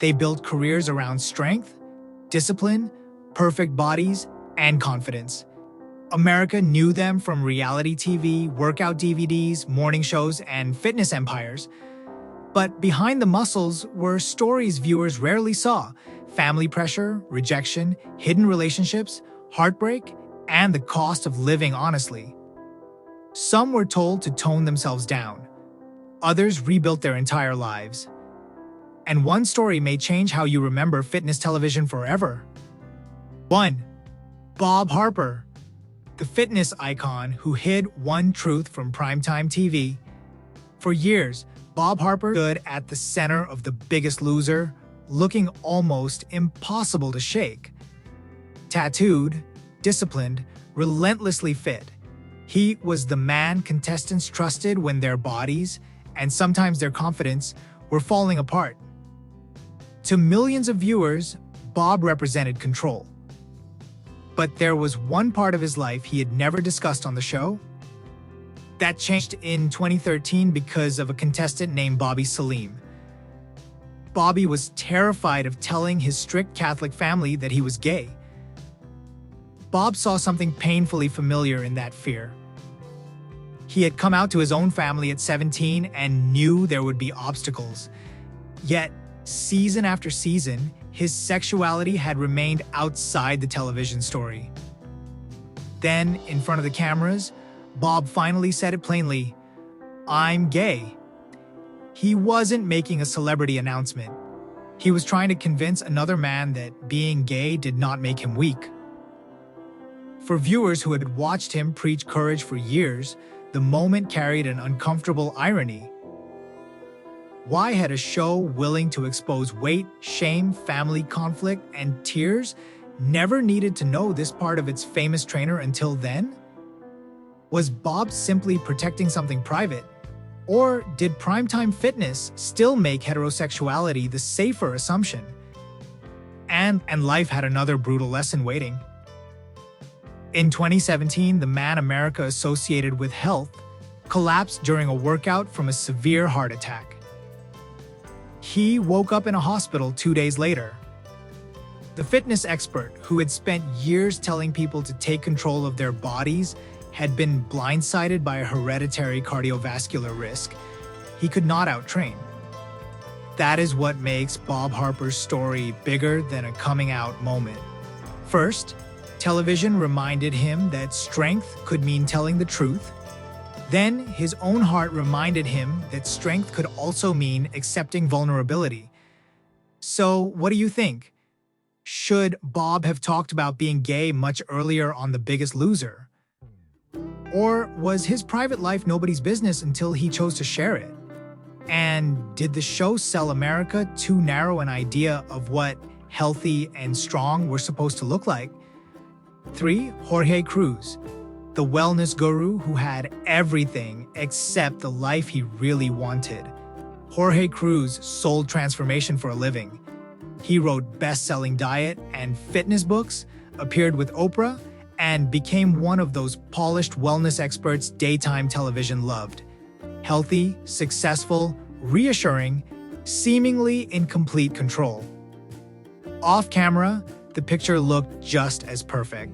They built careers around strength, discipline, perfect bodies, and confidence. America knew them from reality TV, workout DVDs, morning shows, and fitness empires. But behind the muscles were stories viewers rarely saw: family pressure, rejection, hidden relationships, heartbreak, and the cost of living honestly. Some were told to tone themselves down. Others rebuilt their entire lives. And one story may change how you remember fitness television forever. 1. Bob Harper, the fitness icon who hid one truth from primetime TV. For years, Bob Harper stood at the center of The Biggest Loser, looking almost impossible to shake. Tattooed, disciplined, relentlessly fit, he was the man contestants trusted when their bodies, and sometimes their confidence, were falling apart. To millions of viewers, Bob represented control. But there was one part of his life he had never discussed on the show. That changed in 2013 because of a contestant named Bobby Salim. Bobby was terrified of telling his strict Catholic family that he was gay. Bob saw something painfully familiar in that fear. He had come out to his own family at 17 and knew there would be obstacles. Yet, season after season, his sexuality had remained outside the television story. Then, in front of the cameras, Bob finally said it plainly: "I'm gay." He wasn't making a celebrity announcement. He was trying to convince another man that being gay did not make him weak. For viewers who had watched him preach courage for years, the moment carried an uncomfortable irony. Why had a show willing to expose weight, shame, family conflict, and tears never needed to know this part of its famous trainer until then? Was Bob simply protecting something private? Or did primetime fitness still make heterosexuality the safer assumption? And life had another brutal lesson waiting. In 2017, the man America associated with health collapsed during a workout from a severe heart attack. He woke up in a hospital 2 days later. The fitness expert, who had spent years telling people to take control of their bodies, had been blindsided by a hereditary cardiovascular risk. He could not out-train. That is what makes Bob Harper's story bigger than a coming-out moment. First, television reminded him that strength could mean telling the truth. Then, his own heart reminded him that strength could also mean accepting vulnerability. So, what do you think? Should Bob have talked about being gay much earlier on The Biggest Loser? Or was his private life nobody's business until he chose to share it? And did the show sell America too narrow an idea of what healthy and strong were supposed to look like? 3. Jorge Cruz, the wellness guru who had everything except the life he really wanted. Jorge Cruz sold transformation for a living. He wrote best-selling diet and fitness books, appeared with Oprah, and became one of those polished wellness experts daytime television loved. Healthy, successful, reassuring, seemingly in complete control. Off camera, the picture looked just as perfect.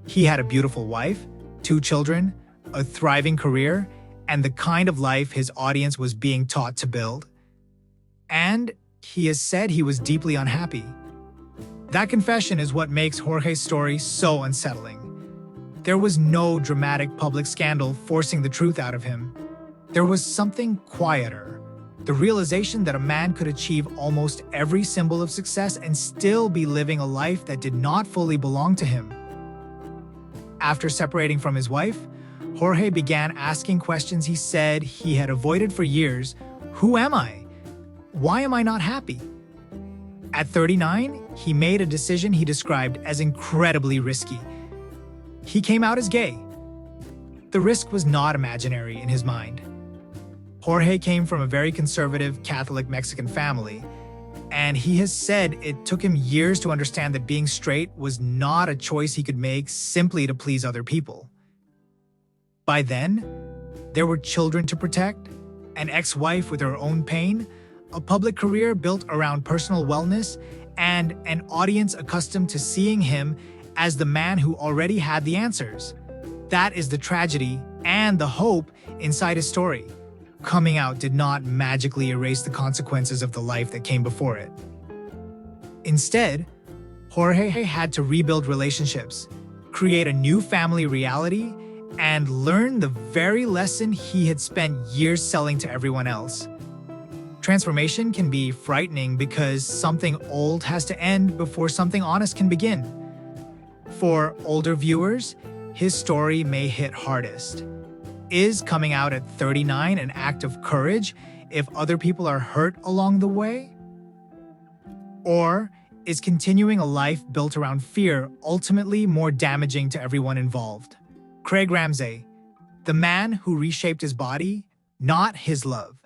He had a beautiful wife, 2 children, a thriving career, and the kind of life his audience was being taught to build. And he has said he was deeply unhappy. That confession is what makes Jorge's story so unsettling. There was no dramatic public scandal forcing the truth out of him. There was something quieter. The realization that a man could achieve almost every symbol of success and still be living a life that did not fully belong to him. After separating from his wife, Jorge began asking questions he said he had avoided for years. Who am I? Why am I not happy? At 39, he made a decision he described as incredibly risky. He came out as gay. The risk was not imaginary in his mind. Jorge came from a very conservative Catholic Mexican family, and he has said it took him years to understand that being straight was not a choice he could make simply to please other people. By then, there were children to protect, an ex-wife with her own pain, a public career built around personal wellness, and an audience accustomed to seeing him as the man who already had the answers. That is the tragedy and the hope inside his story. Coming out did not magically erase the consequences of the life that came before it. Instead, Jorge had to rebuild relationships, create a new family reality, and learn the very lesson he had spent years selling to everyone else. Transformation can be frightening because something old has to end before something honest can begin. For older viewers, his story may hit hardest. Is coming out at 39 an act of courage if other people are hurt along the way? Or is continuing a life built around fear ultimately more damaging to everyone involved? Craig Ramsay, the man who reshaped his body, not his love.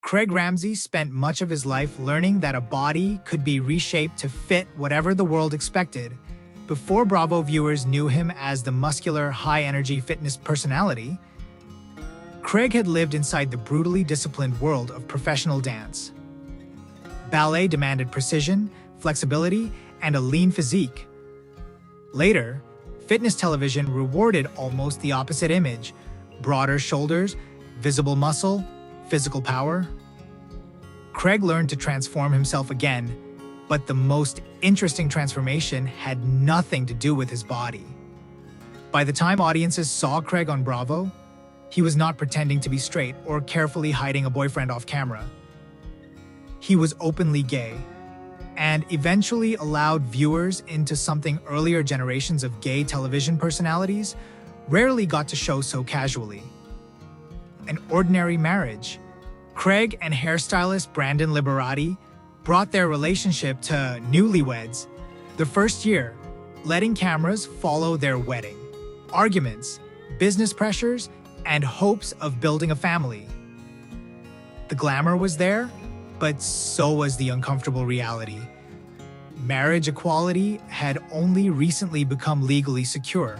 Craig Ramsay spent much of his life learning that a body could be reshaped to fit whatever the world expected. Before Bravo viewers knew him as the muscular, high-energy fitness personality, Craig had lived inside the brutally disciplined world of professional dance. Ballet demanded precision, flexibility, and a lean physique. Later, fitness television rewarded almost the opposite image: broader shoulders, visible muscle, physical power. Craig learned to transform himself again, but the most interesting transformation had nothing to do with his body. By the time audiences saw Craig on Bravo, he was not pretending to be straight or carefully hiding a boyfriend off camera. He was openly gay, and eventually allowed viewers into something earlier generations of gay television personalities rarely got to show so casually: an ordinary marriage. Craig and hairstylist Brandon Liberati brought their relationship to newlyweds the first year, letting cameras follow their wedding, arguments, business pressures, and hopes of building a family. The glamour was there, but so was the uncomfortable reality. Marriage equality had only recently become legally secure,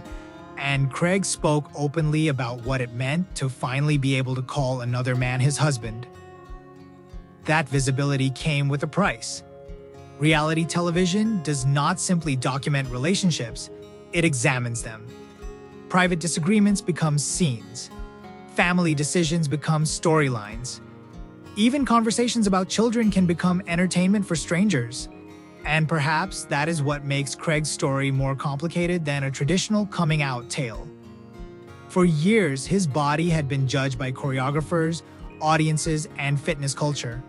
and Craig spoke openly about what it meant to finally be able to call another man his husband. That visibility came with a price. Reality television does not simply document relationships, it examines them. Private disagreements become scenes. Family decisions become storylines. Even conversations about children can become entertainment for strangers. And perhaps that is what makes Craig's story more complicated than a traditional coming-out tale. For years, his body had been judged by choreographers, audiences, and fitness culture.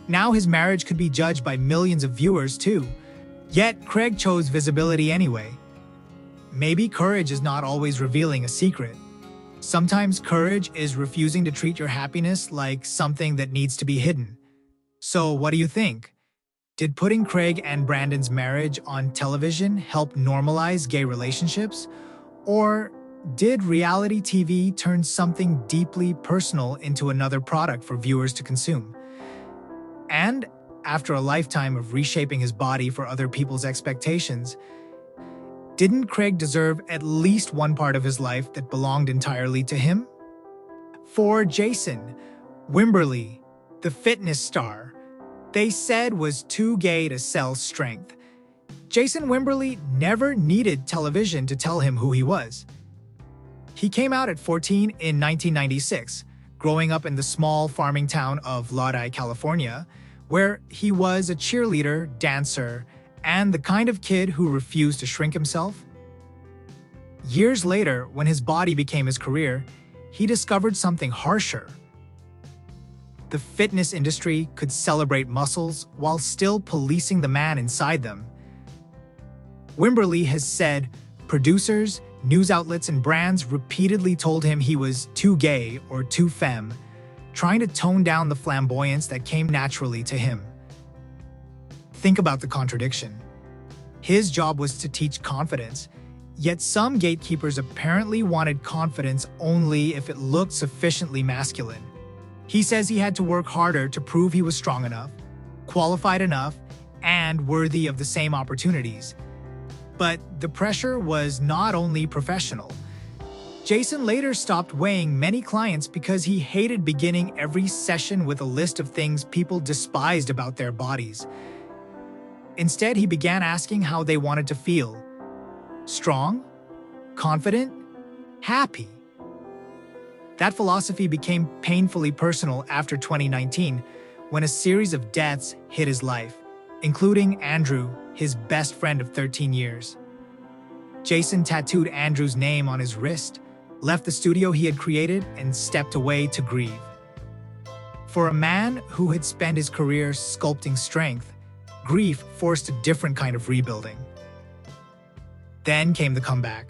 Now his marriage could be judged by millions of viewers too. Yet Craig chose visibility anyway. Maybe courage is not always revealing a secret. Sometimes courage is refusing to treat your happiness like something that needs to be hidden. So what do you think? Did putting Craig and Brandon's marriage on television help normalize gay relationships? Or did reality TV turn something deeply personal into another product for viewers to consume? And after a lifetime of reshaping his body for other people's expectations, didn't Craig deserve at least one part of his life that belonged entirely to him? For Jason, Wimberly, the fitness star, they said was too gay to sell strength. Jason Wimberly never needed television to tell him who he was. He came out at 14 in 1996, growing up in the small farming town of Lodi, California, where he was a cheerleader, dancer, and the kind of kid who refused to shrink himself. Years later, when his body became his career, he discovered something harsher. The fitness industry could celebrate muscles while still policing the man inside them. Wimberly has said producers, news outlets, and brands repeatedly told him he was too gay or too femme, trying to tone down the flamboyance that came naturally to him. Think about the contradiction. His job was to teach confidence, yet some gatekeepers apparently wanted confidence only if it looked sufficiently masculine. He says he had to work harder to prove he was strong enough, qualified enough, and worthy of the same opportunities. But the pressure was not only professional. Jason later stopped weighing many clients because he hated beginning every session with a list of things people despised about their bodies. Instead, he began asking how they wanted to feel. Strong? Confident? Happy? That philosophy became painfully personal after 2019, when a series of deaths hit his life, including Andrew, his best friend of 13 years. Jason tattooed Andrew's name on his wrist, left the studio he had created, and stepped away to grieve. For a man who had spent his career sculpting strength, grief forced a different kind of rebuilding. Then came the comeback.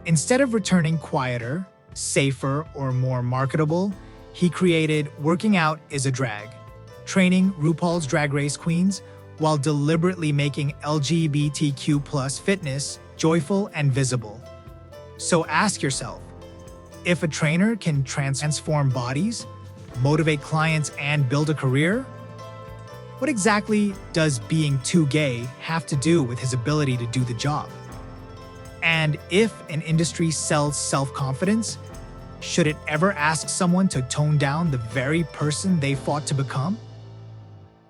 Instead of returning quieter, safer, or more marketable, he created Working Out is a Drag, training RuPaul's Drag Race queens while deliberately making LGBTQ+ fitness joyful and visible. So ask yourself, if a trainer can transform bodies, motivate clients, and build a career, what exactly does being too gay have to do with his ability to do the job? And if an industry sells self-confidence, should it ever ask someone to tone down the very person they fought to become?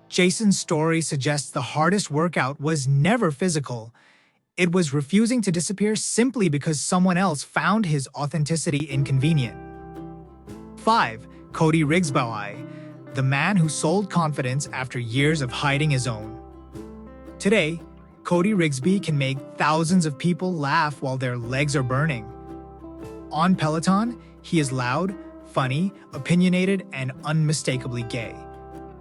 Jason's story suggests the hardest workout was never physical. It was refusing to disappear simply because someone else found his authenticity inconvenient. 5. Cody Rigsby, the man who sold confidence after years of hiding his own. Today, Cody Rigsby can make thousands of people laugh while their legs are burning. On Peloton, he is loud, funny, opinionated, and unmistakably gay.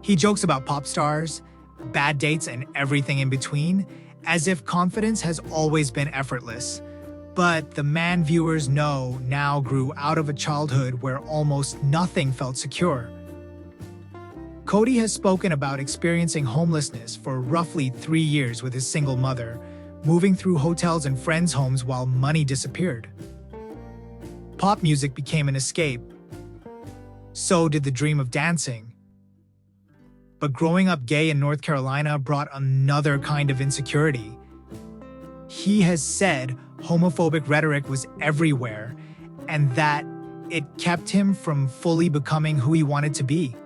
He jokes about pop stars, bad dates, and everything in between, as if confidence has always been effortless. But the man viewers know now grew out of a childhood where almost nothing felt secure. Cody has spoken about experiencing homelessness for roughly 3 years with his single mother, moving through hotels and friends' homes while money disappeared. Pop music became an escape. So did the dream of dancing. But growing up gay in North Carolina brought another kind of insecurity. He has said homophobic rhetoric was everywhere, and that it kept him from fully becoming who he wanted to be.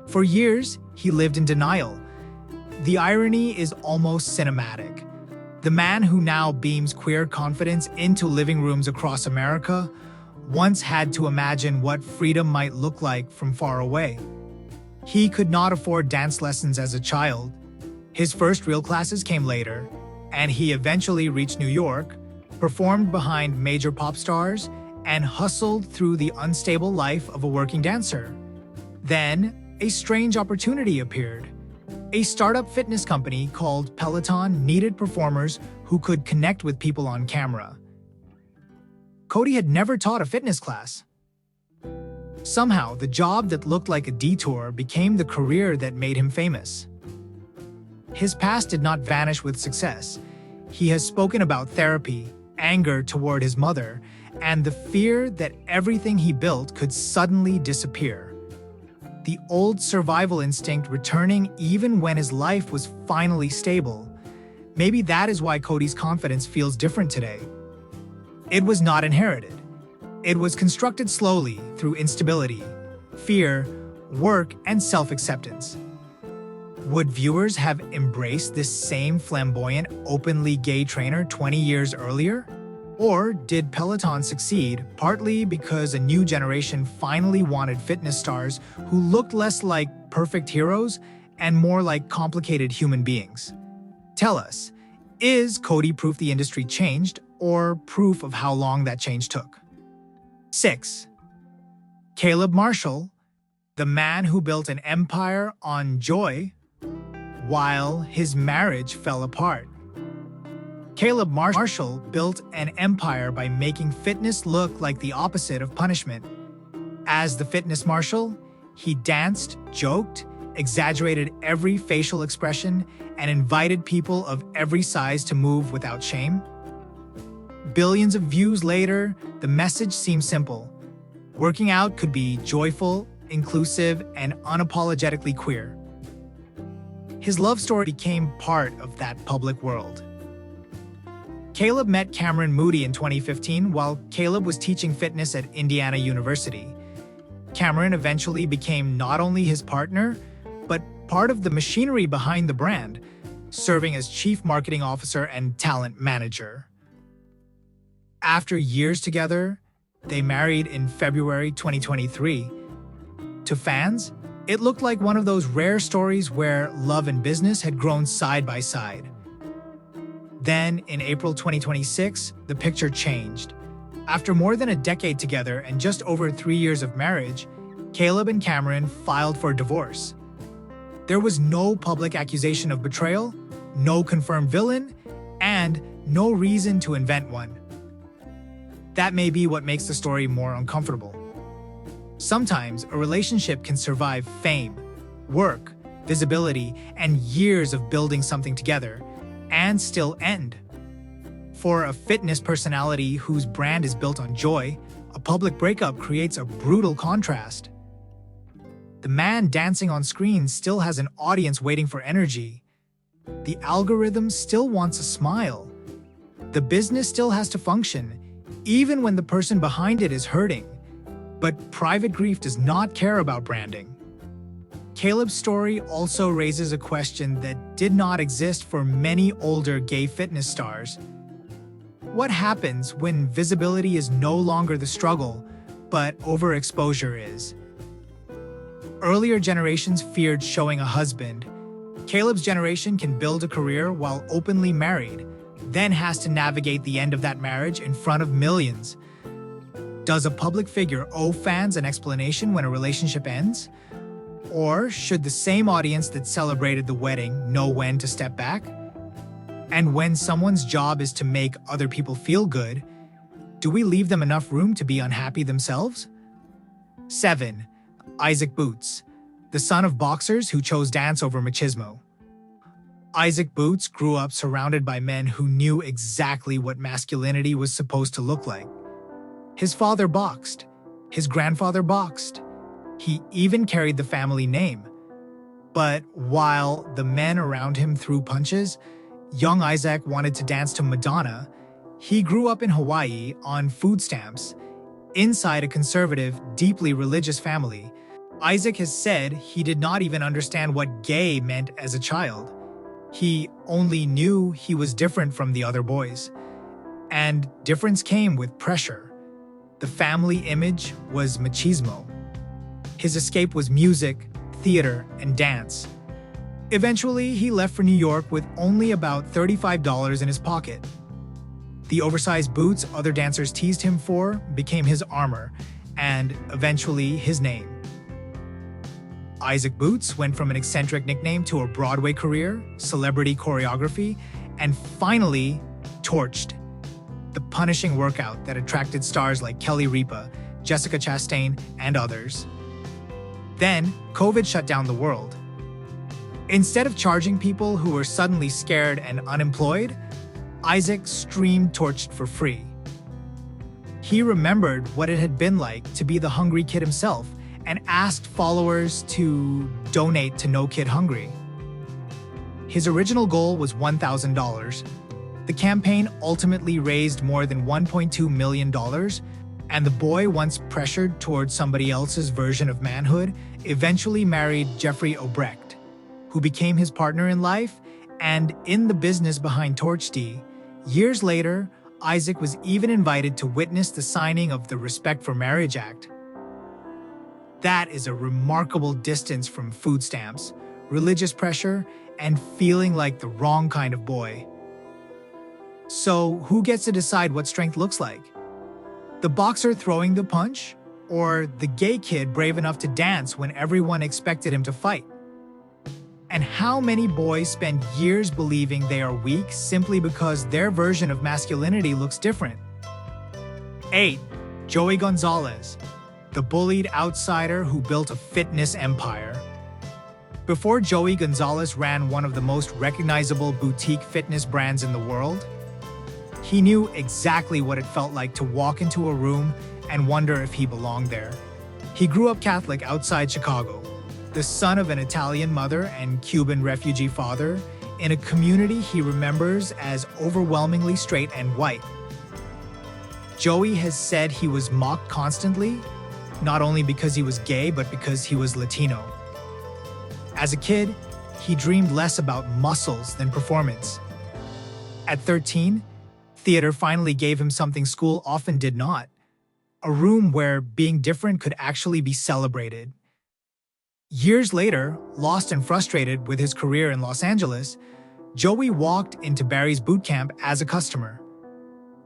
For years, he lived in denial. The irony is almost cinematic. The man who now beams queer confidence into living rooms across America once had to imagine what freedom might look like from far away. He could not afford dance lessons as a child. His first real classes came later, and he eventually reached New York, performed behind major pop stars, and hustled through the unstable life of a working dancer. Then, a strange opportunity appeared. A startup fitness company called Peloton needed performers who could connect with people on camera. Cody had never taught a fitness class. Somehow, the job that looked like a detour became the career that made him famous. His past did not vanish with success. He has spoken about therapy, anger toward his mother, and the fear that everything he built could suddenly disappear. The old survival instinct returning even when his life was finally stable. Maybe that is why Cody's confidence feels different today. It was not inherited. It was constructed slowly through instability, fear, work, and self-acceptance. Would viewers have embraced this same flamboyant, openly gay trainer 20 years earlier? Or did Peloton succeed partly because a new generation finally wanted fitness stars who looked less like perfect heroes and more like complicated human beings? Tell us, is Cody proof the industry changed or proof of how long that change took? 6. Caleb Marshall, the man who built an empire on joy while his marriage fell apart. Caleb Marshall built an empire by making fitness look like the opposite of punishment. As the fitness marshal, he danced, joked, exaggerated every facial expression, and invited people of every size to move without shame. Billions of views later, the message seems simple. Working out could be joyful, inclusive, and unapologetically queer. His love story became part of that public world. Caleb met Cameron Moody in 2015 while Caleb was teaching fitness at Indiana University. Cameron eventually became not only his partner, but part of the machinery behind the brand, serving as chief marketing officer and talent manager. After years together, they married in February 2023. To fans, it looked like one of those rare stories where love and business had grown side by side. Then, in April 2026, the picture changed. After more than a decade together and just over 3 years of marriage, Caleb and Cameron filed for divorce. There was no public accusation of betrayal, no confirmed villain, and no reason to invent one. That may be what makes the story more uncomfortable. Sometimes a relationship can survive fame, work, visibility, and years of building something together, and still end. For a fitness personality whose brand is built on joy, a public breakup creates a brutal contrast. The man dancing on screen still has an audience waiting for energy. The algorithm still wants a smile. The business still has to function, even when the person behind it is hurting. But private grief does not care about branding. Caleb's story also raises a question that did not exist for many older gay fitness stars. What happens when visibility is no longer the struggle, but overexposure is? Earlier generations feared showing a husband. Caleb's generation can build a career while openly married, then has to navigate the end of that marriage in front of millions. Does a public figure owe fans an explanation when a relationship ends? Or should the same audience that celebrated the wedding know when to step back? And when someone's job is to make other people feel good, do we leave them enough room to be unhappy themselves? 7. Isaac Boots, the son of boxers who chose dance over machismo. Isaac Boots grew up surrounded by men who knew exactly what masculinity was supposed to look like. His father boxed. His grandfather boxed. He even carried the family name. But while the men around him threw punches, young Isaac wanted to dance to Madonna. He grew up in Hawaii on food stamps, inside a conservative, deeply religious family. Isaac has said he did not even understand what gay meant as a child. He only knew he was different from the other boys. And difference came with pressure. The family image was machismo. His escape was music, theater, and dance. Eventually, he left for New York with only about $35 in his pocket. The oversized boots other dancers teased him for became his armor, and eventually his name. Isaac Boots went from an eccentric nickname to a Broadway career, celebrity choreography, and finally, Torched, the punishing workout that attracted stars like Kelly Ripa, Jessica Chastain, and others. Then, COVID shut down the world. Instead of charging people who were suddenly scared and unemployed, Isaac streamed Torched for free. He remembered what it had been like to be the hungry kid himself and asked followers to donate to No Kid Hungry. His original goal was $1,000. The campaign ultimately raised more than $1.2 million, and the boy, once pressured towards somebody else's version of manhood, eventually married Jeffrey Obrecht, who became his partner in life and in the business behind Torched. Years later, Isaac was even invited to witness the signing of the Respect for Marriage Act. That is a remarkable distance from food stamps, religious pressure, and feeling like the wrong kind of boy. So, who gets to decide what strength looks like? The boxer throwing the punch, or the gay kid brave enough to dance when everyone expected him to fight? And how many boys spend years believing they are weak simply because their version of masculinity looks different? 8. Joey Gonzalez, the bullied outsider who built a fitness empire. Before Joey Gonzalez ran one of the most recognizable boutique fitness brands in the world, he knew exactly what it felt like to walk into a room and wonder if he belonged there. He grew up Catholic outside Chicago. The son of an Italian mother and Cuban refugee father, in a community he remembers as overwhelmingly straight and white. Joey has said he was mocked constantly, not only because he was gay, but because he was Latino. As a kid, he dreamed less about muscles than performance. At 13, theater finally gave him something school often did not: a room where being different could actually be celebrated. Years later, lost and frustrated with his career in Los Angeles, Joey walked into Barry's boot camp as a customer.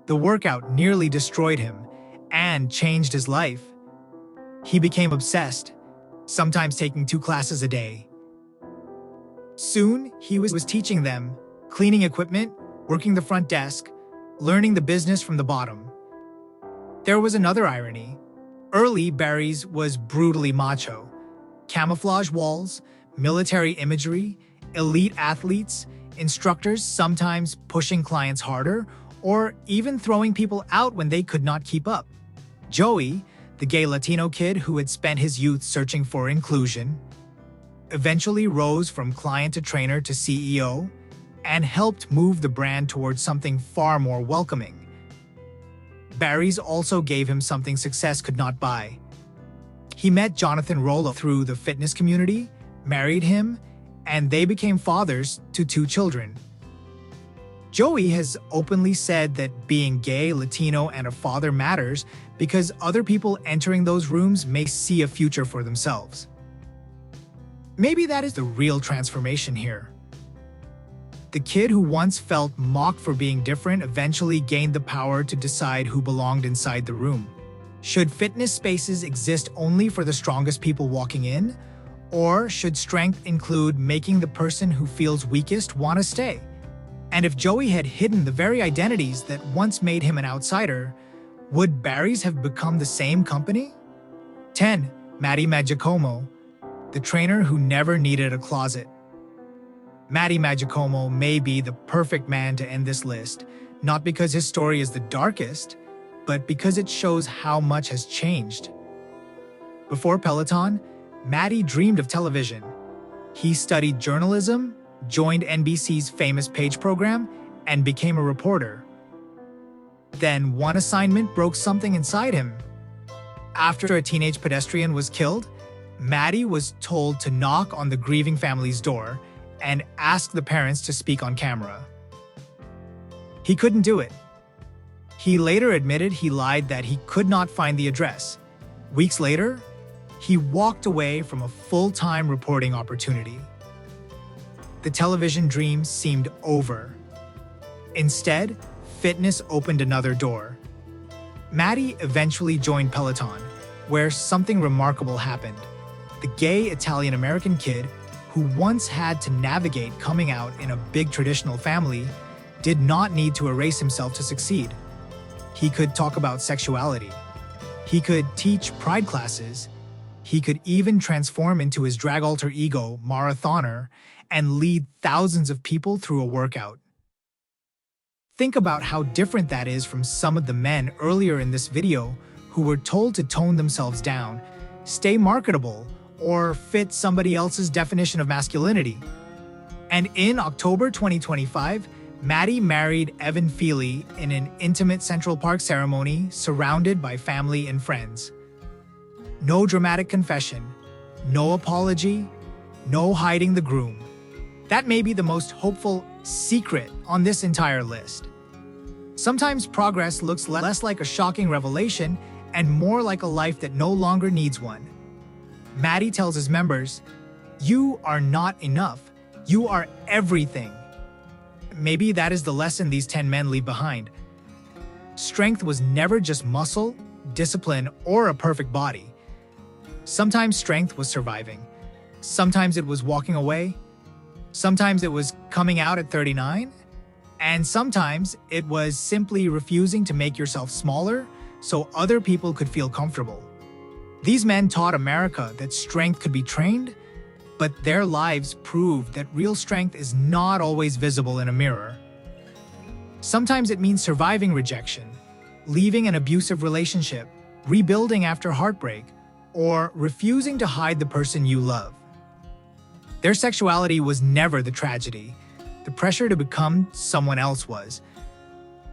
The workout nearly destroyed him and changed his life. He became obsessed, sometimes taking 2 classes a day. Soon, he was teaching them, cleaning equipment, working the front desk, learning the business from the bottom. There was another irony. Early Barry's was brutally macho. Camouflage walls, military imagery, elite athletes, instructors sometimes pushing clients harder, or even throwing people out when they could not keep up. Joey, the gay Latino kid who had spent his youth searching for inclusion, eventually rose from client to trainer to CEO and helped move the brand towards something far more welcoming. Barry's also gave him something success could not buy. He met Jonathan Rollo through the fitness community, married him, and they became fathers to 2 children. Joey has openly said that being gay, Latino, and a father matters because other people entering those rooms may see a future for themselves. Maybe that is the real transformation here. The kid who once felt mocked for being different eventually gained the power to decide who belonged inside the room. Should fitness spaces exist only for the strongest people walking in? Or should strength include making the person who feels weakest want to stay? And if Joey had hidden the very identities that once made him an outsider, would Barry's have become the same company? 10. Matty Maggiacomo, the trainer who never needed a closet. Mattie Magikcomo may be the perfect man to end this list, not because his story is the darkest, but because it shows how much has changed. Before Peloton, Matty dreamed of television. He studied journalism, joined NBC's famous Page program, and became a reporter. Then one assignment broke something inside him. After a teenage pedestrian was killed, Matty was told to knock on the grieving family's door and ask the parents to speak on camera. He couldn't do it. He later admitted he lied that he could not find the address. Weeks later, he walked away from a full-time reporting opportunity. The television dream seemed over. Instead, fitness opened another door. Matty eventually joined Peloton, where something remarkable happened. The gay Italian-American kid, who once had to navigate coming out in a big traditional family, did not need to erase himself to succeed. He could talk about sexuality. He could teach pride classes. He could even transform into his drag alter ego, marathoner, and lead thousands of people through a workout. Think about how different that is from some of the men earlier in this video who were told to tone themselves down, stay marketable, or fit somebody else's definition of masculinity. And in October 2025, Matty married Evan Feely in an intimate Central Park ceremony surrounded by family and friends. No dramatic confession, no apology, no hiding the groom. That may be the most hopeful secret on this entire list. Sometimes progress looks less like a shocking revelation and more like a life that no longer needs one. Matty tells his members, "You are not enough. You are everything." Maybe that is the lesson these 10 men leave behind. Strength was never just muscle, discipline, or a perfect body. Sometimes strength was surviving. Sometimes it was walking away. Sometimes it was coming out at 39. And sometimes it was simply refusing to make yourself smaller so other people could feel comfortable. These men taught America that strength could be trained, but their lives proved that real strength is not always visible in a mirror. Sometimes it means surviving rejection, leaving an abusive relationship, rebuilding after heartbreak, or refusing to hide the person you love. Their sexuality was never the tragedy. the pressure to become someone else was.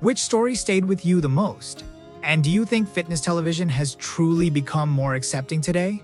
Which story stayed with you the most? And do you think fitness television has truly become more accepting today?